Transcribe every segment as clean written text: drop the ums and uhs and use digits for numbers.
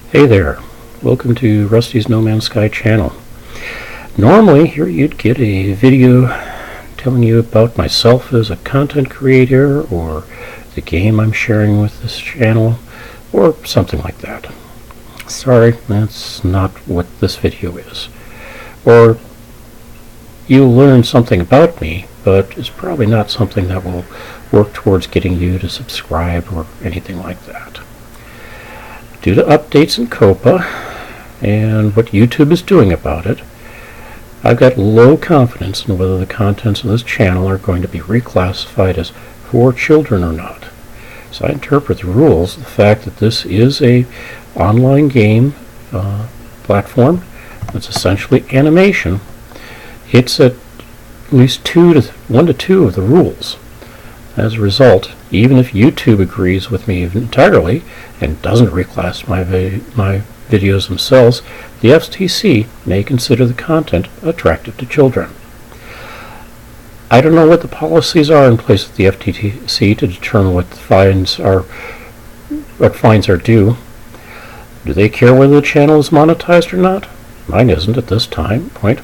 Hey there, welcome to Rusty's No Man's Sky channel. Normally here you'd get a video telling you about myself as a content creator or the game I'm sharing with this channel or something like that. Sorry, that's not what this video is. Or you'll learn something about me, but it's probably not something that will work towards getting you to subscribe or anything like that. Due to updates in COPPA and what YouTube is doing about it, I've got low confidence in whether the contents of this channel are going to be reclassified as for children or not. So I interpret the rules, the fact that this is a online game platform that's essentially animation, hits at least 1 to 2 of the rules. As a result, even if YouTube agrees with me entirely and doesn't reclass my videos themselves, the FTC may consider the content attractive to children. I don't know what the policies are in place at the FTC to determine what fines are due. Do they care whether the channel is monetized or not? Mine isn't at this point.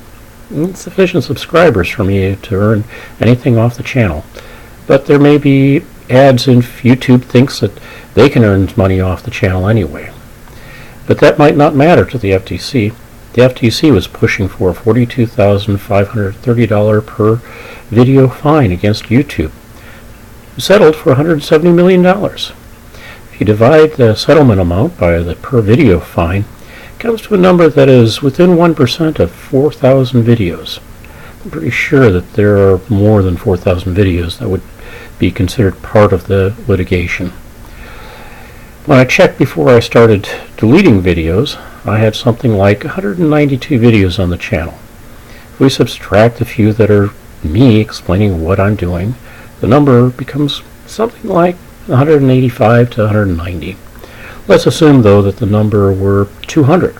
Insufficient subscribers for me to earn anything off the channel. But there may be ads if YouTube thinks that they can earn money off the channel anyway. But that might not matter to the FTC. The FTC was pushing for a $42,530 per video fine against YouTube. It settled for $170 million. If you divide the settlement amount by the per video fine, it comes to a number that is within 1% of 4,000 videos. I'm pretty sure that there are more than 4,000 videos that would be considered part of the litigation. When I checked before I started deleting videos, I had something like 192 videos on the channel. If we subtract the few that are me explaining what I'm doing, the number becomes something like 185 to 190. Let's assume, though, that the number were 200.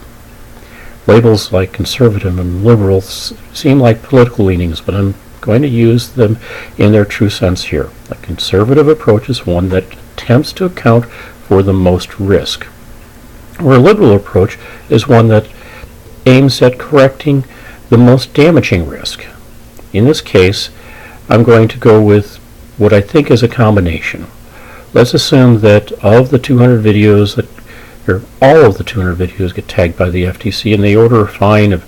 Labels like conservative and liberal seem like political leanings, but I'm going to use them in their true sense here. A conservative approach is one that attempts to account for the most risk, or a liberal approach is one that aims at correcting the most damaging risk. In this case, I'm going to go with what I think is a combination. Let's assume that of the 200 videos all of the 200 videos get tagged by the FTC and they order a fine of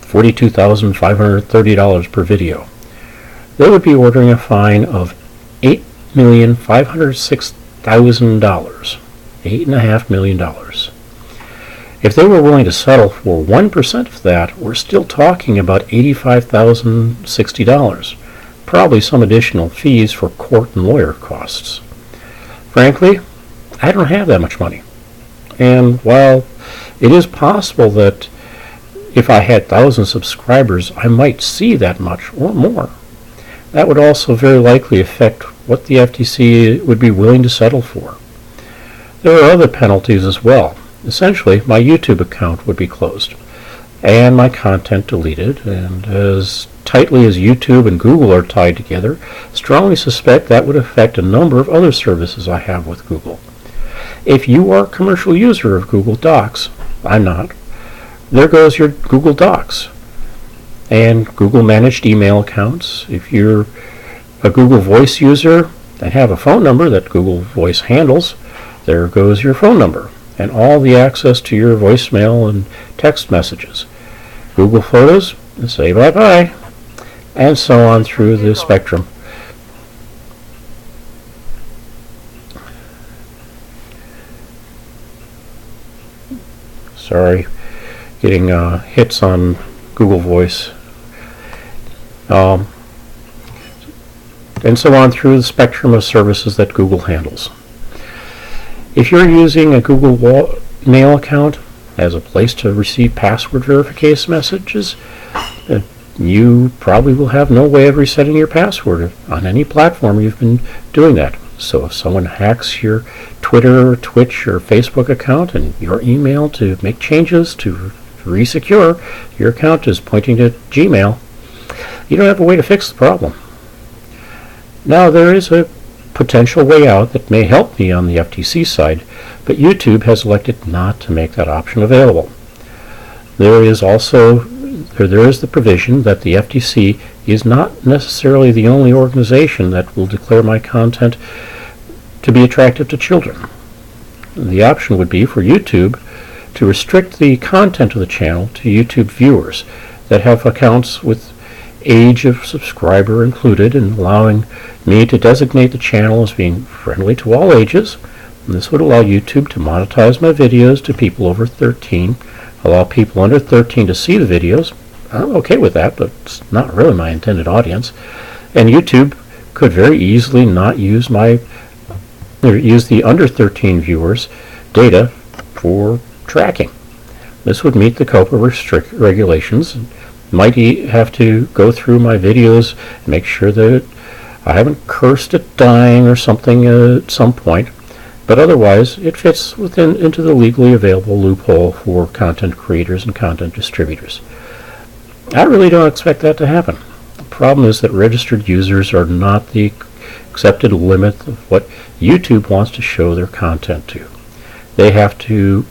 $42,530 per video. They would be ordering a fine of $8,506,000, $8.5 million. If they were willing to settle for 1% of that, we're still talking about $85,060, probably some additional fees for court and lawyer costs. Frankly, I don't have that much money. And while it is possible that if I had 1,000 subscribers, I might see that much or more, that would also very likely affect what the FTC would be willing to settle for. There are other penalties as well. Essentially, my YouTube account would be closed and my content deleted, and as tightly as YouTube and Google are tied together, strongly suspect that would affect a number of other services I have with Google. If you are a commercial user of Google Docs, I'm not, there goes your Google Docs and Google managed email accounts. If you're a Google Voice user and have a phone number that Google Voice handles, there goes your phone number and all the access to your voicemail and text messages. Google Photos, say bye-bye, and so on through the spectrum. Sorry, getting hits on Google Voice. And so on through the spectrum of services that Google handles. If you're using a Google Mail account as a place to receive password verification messages, you probably will have no way of resetting your password on any platform you've been doing that. So if someone hacks your Twitter, or Twitch, or Facebook account and your email to make changes to re-secure, your account is pointing to Gmail, you don't have a way to fix the problem. Now, there is a potential way out that may help me on the FTC side, but YouTube has elected not to make that option available. There is the provision that the FTC is not necessarily the only organization that will declare my content to be attractive to children. The option would be for YouTube to restrict the content of the channel to YouTube viewers that have accounts with age of subscriber included, and allowing me to designate the channel as being friendly to all ages. And this would allow YouTube to monetize my videos to people over 13, allow people under 13 to see the videos. I'm okay with that, but it's not really my intended audience. And YouTube could very easily not use the under 13 viewers' data for tracking. This would meet the COPPA regulations. Might have to go through my videos and make sure that I haven't cursed at dying or something at some point, but otherwise it fits into the legally available loophole for content creators and content distributors. I really don't expect that to happen. The problem is that registered users are not the accepted limit of what YouTube wants to show their content to. They have two.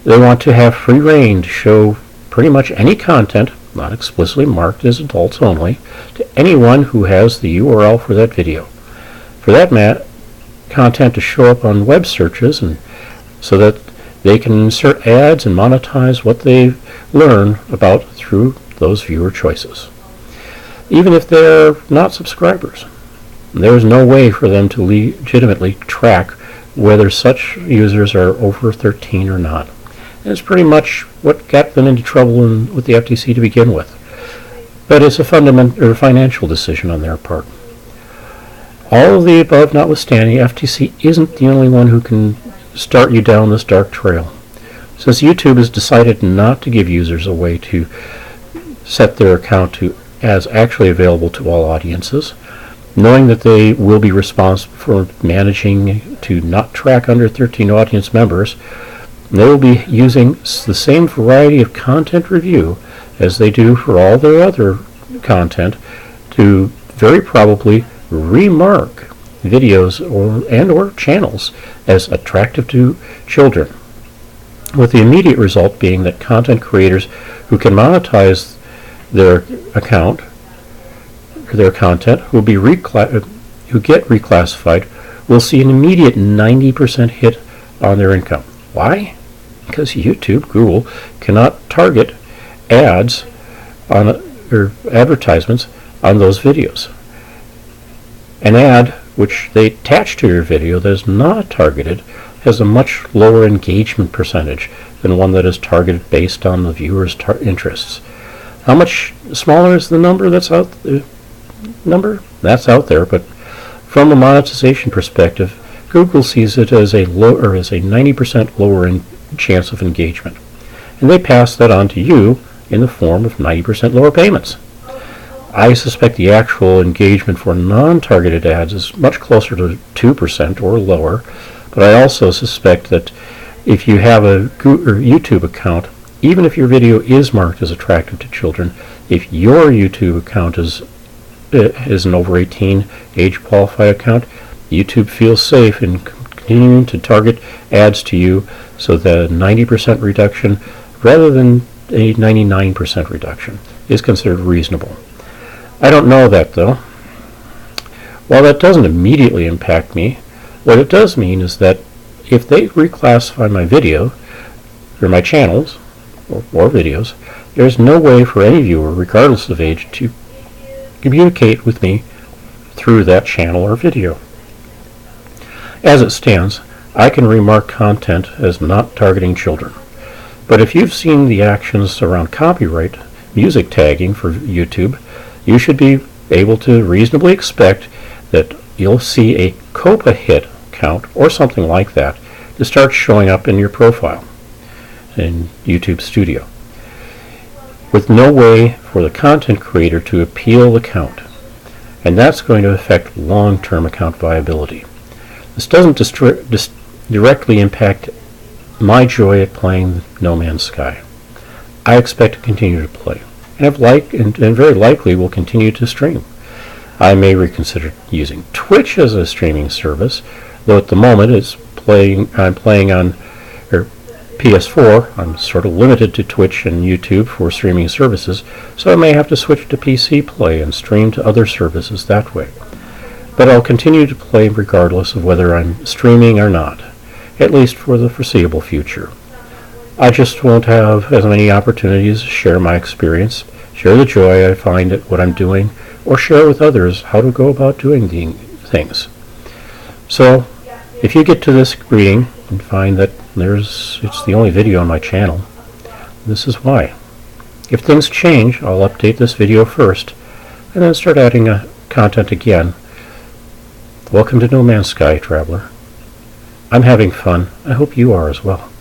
They want to have free reign to show pretty much any content, not explicitly marked as adults only, to anyone who has the URL for that video. For that content to show up on web searches, and so that they can insert ads and monetize what they learn about through those viewer choices. Even if they're not subscribers, there is no way for them to legitimately track whether such users are over 13 or not. And it's pretty much what got them into trouble with the FTC to begin with. But it's a financial decision on their part. All of the above notwithstanding, FTC isn't the only one who can start you down this dark trail. Since YouTube has decided not to give users a way to set their account to as actually available to all audiences, knowing that they will be responsible for managing to not track under 13 audience members, they will be using the same variety of content review as they do for all their other content to very probably remark videos or channels as attractive to children, with the immediate result being that content creators who can monetize their content who get reclassified will see an immediate 90% hit on their income. Why? Because YouTube, Google, cannot target ads or advertisements on those videos. An ad which they attach to your video that is not targeted has a much lower engagement percentage than one that is targeted based on the viewer's interests. How much smaller is the number that's out there? But from a monetization perspective, Google sees it as a 90% lower chance of engagement, and they pass that on to you in the form of 90% lower payments. I suspect the actual engagement for non-targeted ads is much closer to 2% or lower, but I also suspect that if you have a YouTube account, even if your video is marked as attractive to children, if your YouTube account is an over 18 age qualified account, YouTube feels safe in continuing to target ads to you, so the 90% reduction rather than a 99% reduction is considered reasonable. I don't know that, though. While that doesn't immediately impact me, what it does mean is that if they reclassify my video or my channels or videos, there's no way for any viewer, regardless of age, to communicate with me through that channel or video. As it stands, I can remark content as not targeting children. But if you've seen the actions around copyright music tagging for YouTube, you should be able to reasonably expect that you'll see a COPPA hit count or something like that to start showing up in your profile in YouTube Studio, with no way for the content creator to appeal the count. And that's going to affect long-term account viability. This doesn't directly impact my joy at playing No Man's Sky. I expect to continue to play, and very likely will continue to stream. I may reconsider using Twitch as a streaming service, though at the moment I'm playing on PS4. I'm sort of limited to Twitch and YouTube for streaming services, so I may have to switch to PC Play and stream to other services that way. But I'll continue to play regardless of whether I'm streaming or not, at least for the foreseeable future. I just won't have as many opportunities to share my experience, share the joy I find at what I'm doing, or share with others how to go about doing things. So, if you get to this reading and find that it's the only video on my channel, this is why. If things change, I'll update this video first, and then start adding content again. Welcome to No Man's Sky, Traveler. I'm having fun. I hope you are as well.